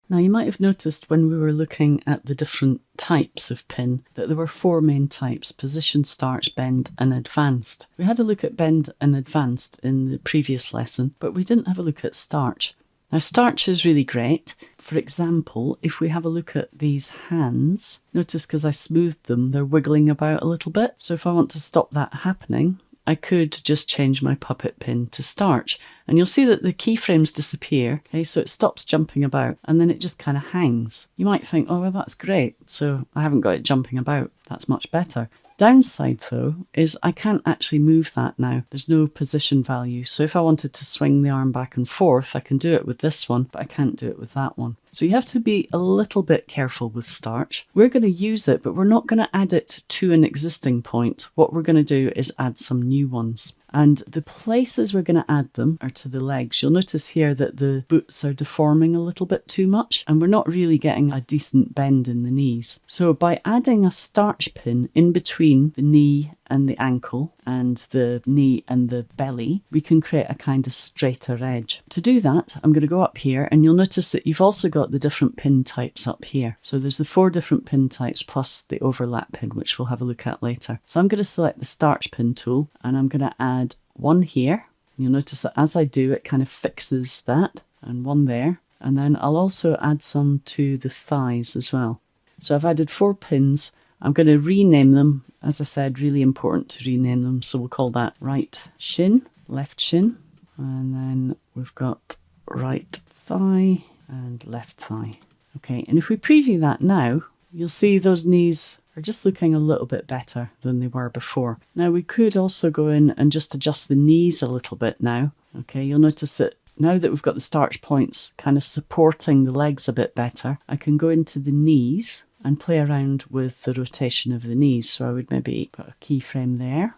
Now you might have noticed when we were looking at the different types of pin that there were 4 main types: position, starch, bend and advanced. We had a look at bend and advanced in the previous lesson, but we didn't have a look at starch. Now starch is really great. For example, if we have a look at these hands, notice because I smoothed them, they're wiggling about a little bit. So if I want to stop that happening, I could just change my puppet pin to starch, and you'll see that the keyframes disappear. Okay, so it stops jumping about and then it just kind of hangs. You might think, oh, well, that's great. So I haven't got it jumping about. That's much better. Downside though is I can't actually move that now. There's no position value. So if I wanted to swing the arm back and forth, I can do it with this one, but I can't do it with that one. So you have to be a little bit careful with starch. We're going to use it, but we're not going to add it to an existing point. What we're going to do is add some new ones. And the places we're going to add them are to the legs. You'll notice here that the boots are deforming a little bit too much, and we're not really getting a decent bend in the knees. So by adding a starch pin in between the knee and the ankle and the knee and the belly, we can create a kind of straighter edge. To do that, I'm going to go up here, and you'll notice that you've also got the different pin types up here. So there's the 4 different pin types plus the overlap pin, which we'll have a look at later. So I'm going to select the starch pin tool, and I'm going to add one here. You'll notice that as I do, it kind of fixes that, and one there. And then I'll also add some to the thighs as well. So I've added 4 pins. I'm going to rename them. As I said, really important to rename them. So we'll call that right shin, left shin, and then we've got right thigh and left thigh. Okay, and if we preview that now, you'll see those knees are just looking a little bit better than they were before. Now we could also go in and just adjust the knees a little bit now. Okay, you'll notice that now that we've got the starch points kind of supporting the legs a bit better, I can go into the knees and play around with the rotation of the knees. So I would maybe put a keyframe there.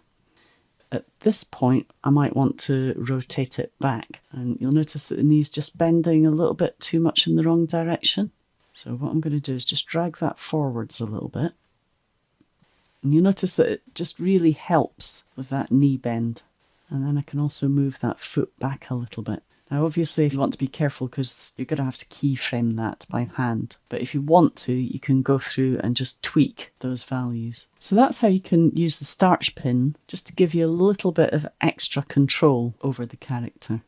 At this point, I might want to rotate it back, and you'll notice that the knee's just bending a little bit too much in the wrong direction. So what I'm going to do is just drag that forwards a little bit. And you'll notice that it just really helps with that knee bend. And then I can also move that foot back a little bit. Now obviously you want to be careful because you're going to have to keyframe that by hand. But if you want to, you can go through and just tweak those values. So that's how you can use the starch pin just to give you a little bit of extra control over the character.